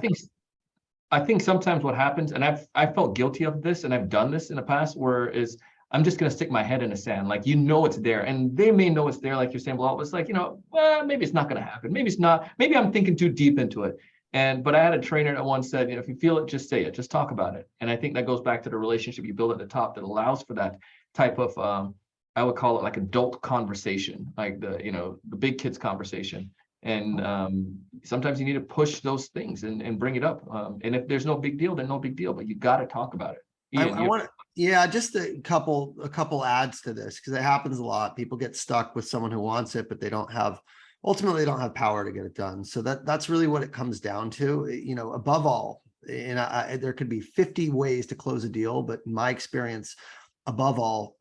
I think sometimes what happens, and I felt guilty of this, and I've done this in the past, where is I'm just going to stick my head in the sand. Like, it's there, and they may know it's there. Like you're saying, well, it's like, well, maybe it's not going to happen. Maybe it's not. Maybe I'm thinking too deep into it. But I had a trainer that once said, if you feel it, just say it. Just talk about it. And I think that goes back to the relationship you build at the top that allows for that type of, I would call it like adult conversation, like the big kids conversation. And sometimes you need to push those things and bring it up. And if there's no big deal, then no big deal. But you got to talk about it. I want to, yeah, just a couple adds to this, because it happens a lot. People get stuck with someone who wants it, but ultimately they don't have power to get it done. So that's really what it comes down to. Above all, and there could be 50 ways to close a deal, but in my experience, above all,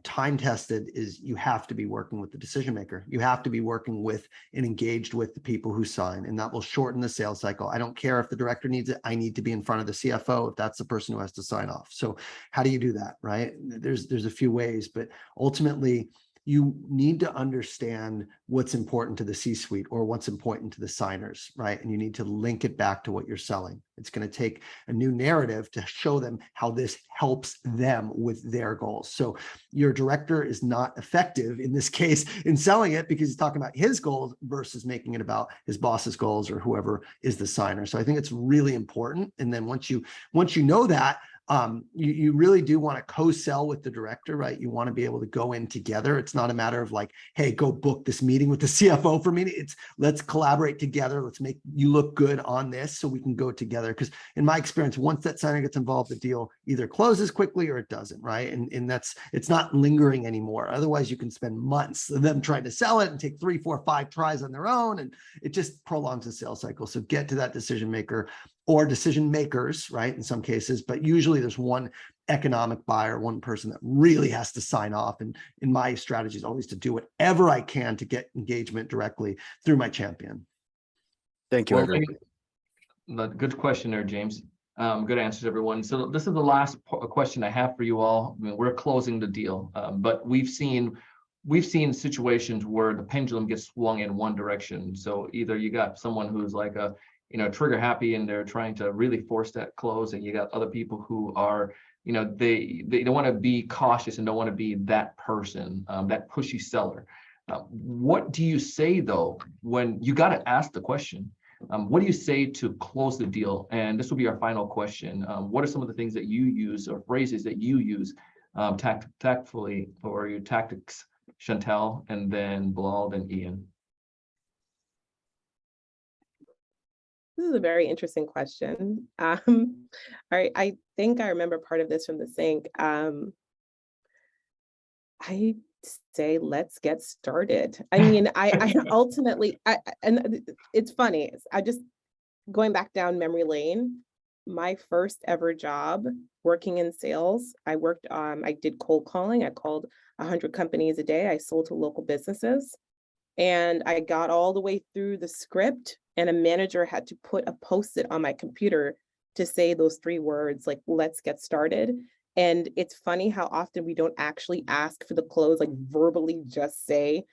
time tested is you have to be working with the decision maker. You have to be working with and engaged with the people who sign, and that will shorten the sales cycle. I don't care if the director needs it. I need to be in front of the CFO if that's the person who has to sign off. So how do you do that, right? There's a few ways, but ultimately you need to understand what's important to the C-suite or what's important to the signers, right? And you need to link it back to what you're selling. It's going to take a new narrative to show them how this helps them with their goals. So your director is not effective in this case in selling it because he's talking about his goals versus making it about his boss's goals or whoever is the signer. So I think it's really important. And then once you know that, you really do want to co-sell with the director, right? You want to be able to go in together. It's not a matter of like, hey, go book this meeting with the CFO for me. It's let's collaborate together. Let's make you look good on this so we can go together. Because in my experience, once that signer gets involved, the deal either closes quickly or it doesn't, right? And it's not lingering anymore. Otherwise, you can spend months of them trying to sell it and take 3, 4, 5 tries on their own, and it just prolongs the sales cycle. So get to that decision maker or decision makers, right? In some cases, but usually there's one economic buyer, one person that really has to sign off. And in my strategy is always to do whatever I can to get engagement directly through my champion. Thank you, Well, everyone. good question there, James. Good answers, everyone. So this is the last question I have for you all. I mean, we're closing the deal, but we've seen situations where the pendulum gets swung in one direction. So either you got someone who's like a trigger happy and they're trying to really force that close, and you got other people who are, they don't want to be cautious and don't want to be that person, that pushy seller. What do you say though, when you got to ask the question? What do you say to close the deal? And this will be our final question. What are some of the things that you use or phrases that you use tactfully, or your tactics, Chantel, and then Bilal, then Ian? This is a very interesting question. All right, I think I remember part of this from the sync. I say, let's get started. I mean, I ultimately, and it's funny, I just going back down memory lane, my first ever job working in sales, I did cold calling. I called 100 companies a day. I sold to local businesses, and I got all the way through the script, and a manager had to put a Post-it on my computer to say those 3 words, like, let's get started. And it's funny how often we don't actually ask for the close, like verbally just say,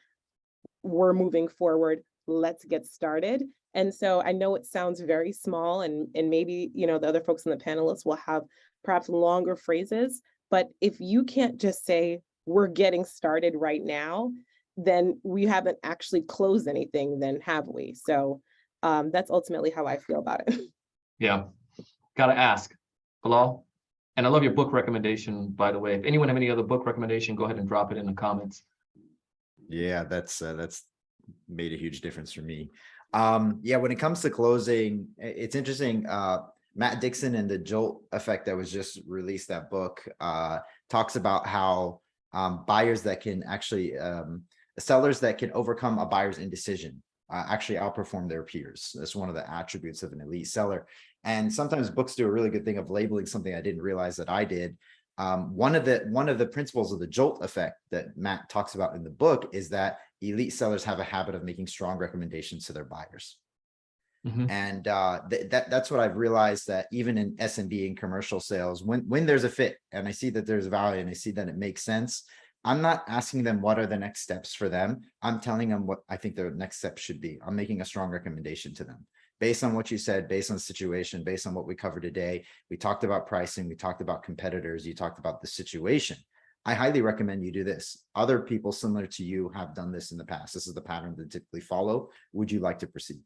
we're moving forward, let's get started. And so I know it sounds very small, and maybe, the other folks in the panelists will have perhaps longer phrases, but if you can't just say, we're getting started right now, then we haven't actually closed anything, then have we? So that's ultimately how I feel about it. Yeah, gotta ask. Bilal? And I love your book recommendation, by the way. If anyone have any other book recommendation, go ahead and drop it in the comments. Yeah, that's made a huge difference for me. Yeah, when it comes to closing, it's interesting. Matt Dixon and the Jolt Effect that was just released, that book, talks about how buyers that can actually, sellers that can overcome a buyer's indecision, actually outperform their peers. That's one of the attributes of an elite seller. And sometimes books do a really good thing of labeling something I didn't realize that I did. One of the principles of the jolt effect that Matt talks about in the book is that elite sellers have a habit of making strong recommendations to their buyers. And that's what I've realized, that even in SMB and commercial sales, when there's a fit and I see that there's value and I see that it makes sense, I'm not asking them what are the next steps for them. I'm telling them what I think their next steps should be. I'm making a strong recommendation to them based on what you said, based on the situation, based on what we covered today. We talked about pricing, we talked about competitors, you talked about the situation. I highly recommend you do this. Other people similar to you have done this in the past. This is the pattern they typically follow. Would you like to proceed?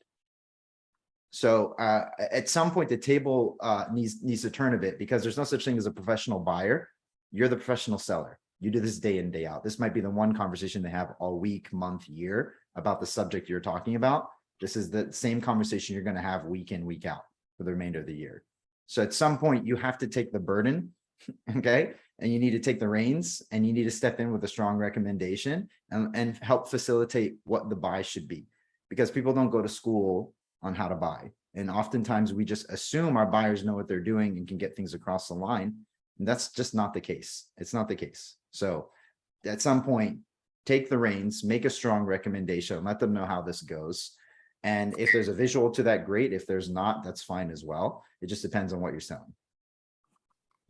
So at some point, the table needs to turn a bit, because there's no such thing as a professional buyer. You're the professional seller. You do this day in, day out. This might be the one conversation they have all week, month, year about the subject you're talking about. This is the same conversation you're going to have week in, week out for the remainder of the year. So at some point, you have to take the burden, okay? And you need to take the reins, and you need to step in with a strong recommendation and help facilitate what the buy should be. Because people don't go to school on how to buy. And oftentimes we just assume our buyers know what they're doing and can get things across the line. And that's just not the case. It's not the case. So at some point, take the reins, make a strong recommendation, let them know how this goes. And if there's a visual to that, great. If there's not, that's fine as well. It just depends on what you're selling.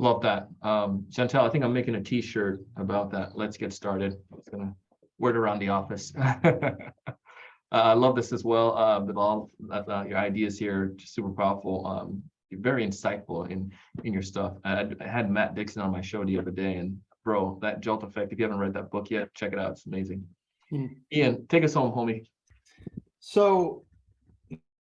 Love that. Chantel, I think I'm making a t-shirt about that. Let's get started. I was gonna wear it around the office. I love this as well. Bilal, your ideas here, just super powerful. You're very insightful in your stuff. I had Matt Dixon on my show the other day, and bro, that jolt effect, if you haven't read that book yet, check it out. It's amazing. Ian, take us home, homie. So,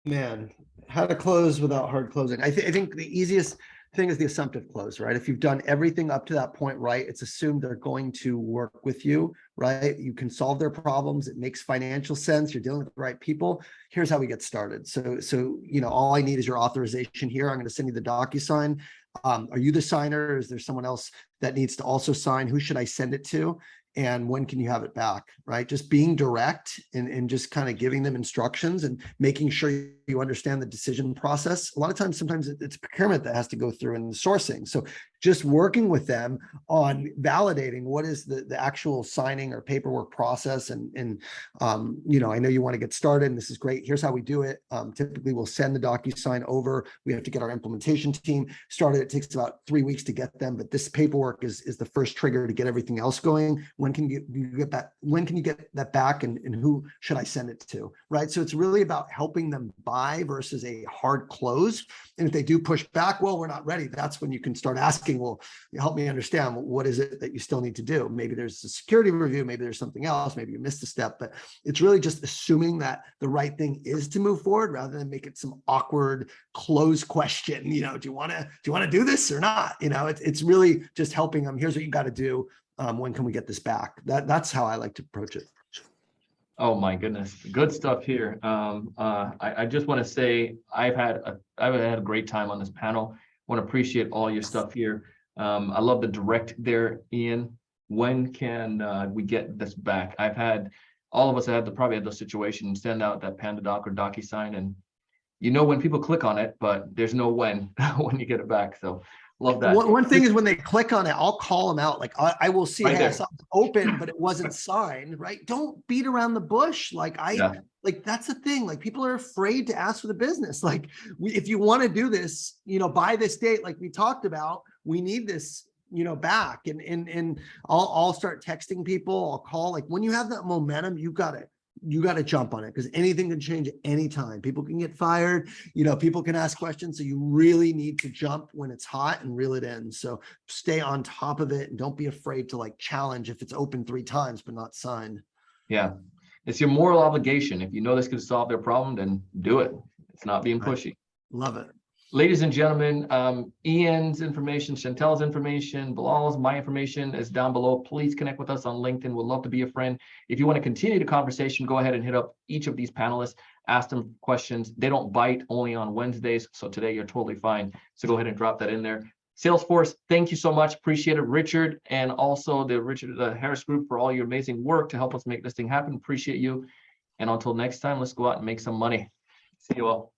man, how to close without hard closing. I think the easiest thing is the assumptive close, right? If you've done everything up to that point right, it's assumed they're going to work with you, right? You can solve their problems. It makes financial sense. You're dealing with the right people. Here's how we get started. So you know, all I need is your authorization here. I'm going to send you the DocuSign. Are you the signer? Is there someone else that needs to also sign? Who should I send it to? And when can you have it back, right? Just being direct and just kind of giving them instructions and making sure you understand the decision process. A lot of times, sometimes it's procurement that has to go through and sourcing. So just working with them on validating what is the actual signing or paperwork process. And you know, I know you want to get started and this is great. Here's how we do it. Typically we'll send the DocuSign over. We have to get our implementation team started. It takes about 3 weeks to get them, but this paperwork is the first trigger to get everything else going. When can you get that? When can you get that back? And who should I send it to? Right. So it's really about helping them buy versus a hard close. And if they do push back, well, we're not ready. That's when you can start asking, well, help me understand, what is it that you still need to do? Maybe there's a security review, maybe there's something else, maybe you missed a step, but it's really just assuming that the right thing is to move forward rather than make it some awkward close question. You know, do you want to do this or not? You know, it's really just helping them. Here's what you got to do. When can we get this back? That's how I like to approach it. Oh my goodness, good stuff here. I just want to say I've had a great time on this panel. I want to appreciate all your stuff here. I love the direct there, Ian. When can we get this back? All of us have probably had those situations, send out that PandaDoc or DocuSign, and you know when people click on it, but there's no when you get it back. So love that. One thing is when they click on it, I'll call them out. Like I will see, Right hey, I there. saw it open, but it wasn't signed, right? Don't beat around the bush. Like like that's the thing. Like people are afraid to ask for the business. Like if you want to do this, you know, by this date, like we talked about, we need this, you know, back. And I'll start texting people. I'll call. Like when you have that momentum, you got to jump on it, because anything can change at any time. People can get fired, you know, people can ask questions. So you really need to jump when it's hot and reel it in. So stay on top of it and don't be afraid to like challenge if it's open 3 times, but not signed. Yeah. It's your moral obligation. If you know this could solve their problem, then do it. It's not being pushy. Love it. Ladies and gentlemen, Ian's information, Chantel's information, Bilal's, my information is down below. Please connect with us on LinkedIn. We'd love to be a friend. If you want to continue the conversation, go ahead and hit up each of these panelists, ask them questions. They don't bite, only on Wednesdays. So today you're totally fine. So go ahead and drop that in there. Salesforce, thank you so much. Appreciate it. Richard, and also the Harris Group for all your amazing work to help us make this thing happen. Appreciate you. And until next time, let's go out and make some money. See you all.